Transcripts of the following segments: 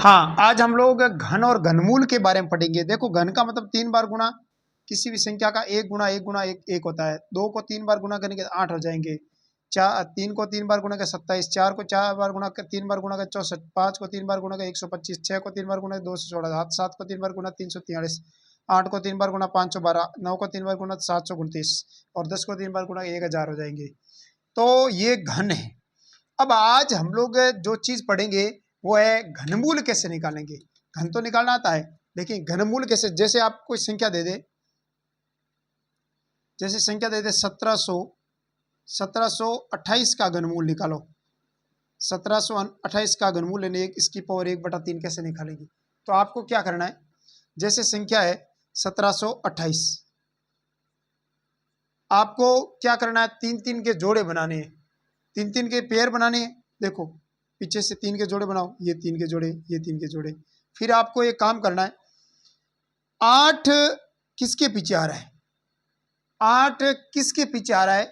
हाँ, आज हम लोग घन और घनमूल के बारे में पढ़ेंगे। देखो, घन का मतलब 3 बार गुणा, किसी भी संख्या का 1 गुणा 1 गुणा 1 1 होता है। 2 को 3 बार गुणा करेंगे तो 8 हो जाएंगे। 3 को 3 बार गुणा कर 27, 4 को 4 बार गुणा कर 3 बार गुणा कर 64, 5 को 3 बार गुणा कर 125, 6 को 3 बार गुणा 214, 7 को 3 बार गुणा 343, 8 को 3 बार गुणा 512, 9 को 3 बार गुणा 729 और 10 को 3 बार गुणा 1000 हो जाएंगे। तो ये घन है। अब आज हम लोग जो चीज पढ़ेंगे वो है घनमूल कैसे निकालेंगे। घन तो निकालना आता है, लेकिन घनमूल कैसे। जैसे आप कोई संख्या दे दे, जैसे संख्या दे दे 1728 का घनमूल निकालो। 1728 का घनमूल यानी इसकी पावर 1/3 कैसे निकालेंगे। तो आपको क्या करना है, जैसे संख्या है 1728, आपको क्या करना है, 3-3 के जोड़े बनाने हैं, 3-3 के पेयर बनाने हैं। देखो, पीछे से 3 के जोड़े बनाओ, ये 3 के जोड़े, ये 3 के जोड़े। फिर आपको एक काम करना है, 8 किसके पीछे आ रहा है, 8 किसके पीछे आ रहा है,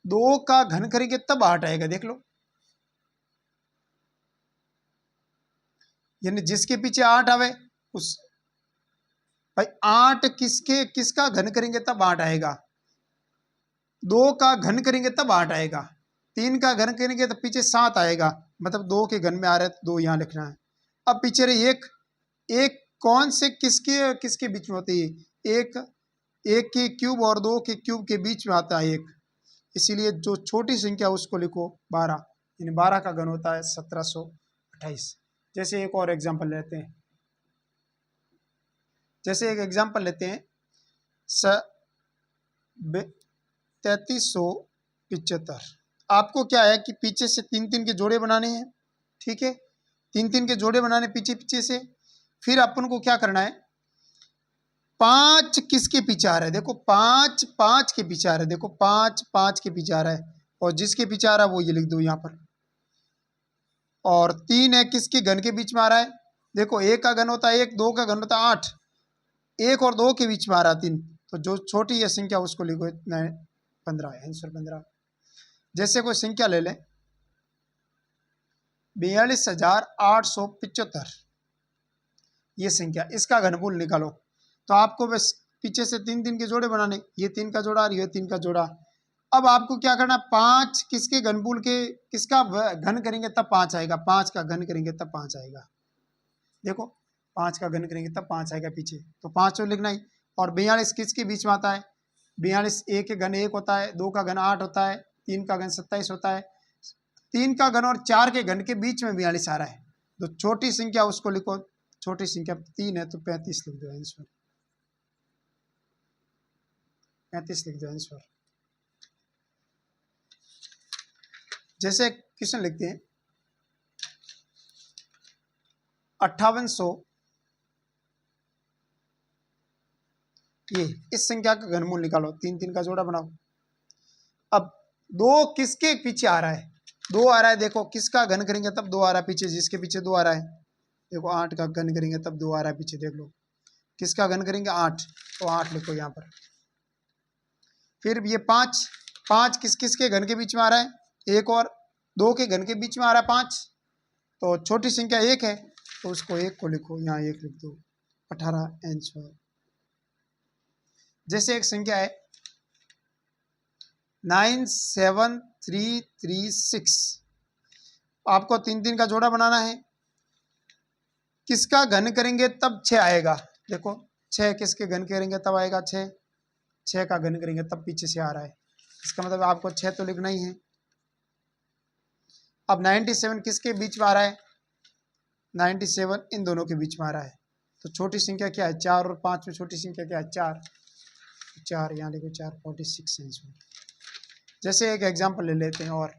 2 का घन करेंगे तब 8 आएगा। देख लो, यानी जिसके पीछे 8 आवे उस भाई 8 किसका घन करेंगे तब 8 आएगा। 2 का घन करेंगे तब 8 आएगा। 3 का घन करेंगे तब पीछे 7 आएगा, मतलब 2 के घन में आ रहा है तो 2 यहाँ लिखना है। अब पीछे रही एक कौन से किसके किसके बीच में होती है, एक के क्यूब और 2 के क्यूब के बीच में आता है एक, इसीलिए जो छोटी संख्या उसको लिखो 12, यानी 12 का घन होता है 1728। जैसे एक और एग्जांपल लेते हैं, जैसे एक एग्जांपल लेते हैं 3375। आपको क्या है कि पीछे से 3-3 के जोड़े बनाने हैं, ठीक है, 3-3 के जोड़े बनाने पीछे पीछे से। फिर अपन को क्या करना है, 5 किसके पीछे आ रहा है, देखो 5 के पीछे आ रहा है, देखो 5 के पीछे आ रहा है, और जिसके पीछे आ रहा है वो ये लिख दो यहाँ पर। और 3 है किसके घन के बीच में आ रहा है, देखो 1 का घन होता है 1, 2 का घन होता है 8, 1 और 2 के बीच में आ रहा है 3, तो जो छोटी है संख्या उसको लिखो 15 है, आंसर 15। जैसे कोई संख्या ले लें 42,875, ये संख्या, इसका घनमूल निकालो। तो आपको बस पीछे से 3-3 के जोड़े बनाने, ये 3 का जोड़ा और ये 3 का जोड़ा। अब आपको क्या करना, 5 किसके घनमूल के, किसका घन करेंगे तब 5 आएगा, 5 का घन करेंगे तब 5 आएगा। देखो, 5 का घन करेंगे तब 5 आएगा पीछे, तो 5 तो लिखना ही। और 42 किसके बीच में आता है, 42 1 के घन 1 होता है, 2 का घन 8 होता है, 3 का घन 27 होता है, 3 का घन और 4 के घन के बीच में 42 आ रहा है, तो छोटी संख्या उसको लिखो, छोटी संख्या 3 है तो 35 लिख दो आंसर, 35 लिख दो आंसर। जैसे क्वेश्चन लिखते हैं 5800, ये इस संख्या का घनमूल निकालो, 3-3 का जोड़ा बनाओ। अब 2 किसके पीछे आ रहा है, 2 आ रहा है, देखो किसका घन करेंगे तब 2 आ रहा है पीछे, जिसके पीछे 2 आ रहा है, देखो 8 का घन करेंगे तब 2 आ रहा है पीछे, देख लो किसका घन करेंगे 8, तो 8 लिखो यहाँ पर। फिर ये 5 किसके घन के बीच में आ रहा है, 1 और 2 के घन के बीच में आ रहा है 5, तो छोटी संख्या 1 है तो उसको 1 को लिखो, यहाँ 1 लिख दो, 18 आंसर। जैसे एक संख्या है 97336, आपको 3-3 का जोड़ा बनाना है, किसका घन करेंगे तब 6 आएगा, देखो 6 किसके घन करेंगे तब आएगा 6 का घन करेंगे तब पीछे से आ रहा है, इसका मतलब आपको 6 तो लिखना ही है। अब 97 किसके बीच में आ रहा है, 97 इन दोनों के बीच में आ रहा है, तो छोटी संख्या क्या है 4 और 5 में छोटी संख्या क्या है 4, यहाँ लिखो 4, 46 आंसर। जैसे एक एग्जांपल ले लेते हैं और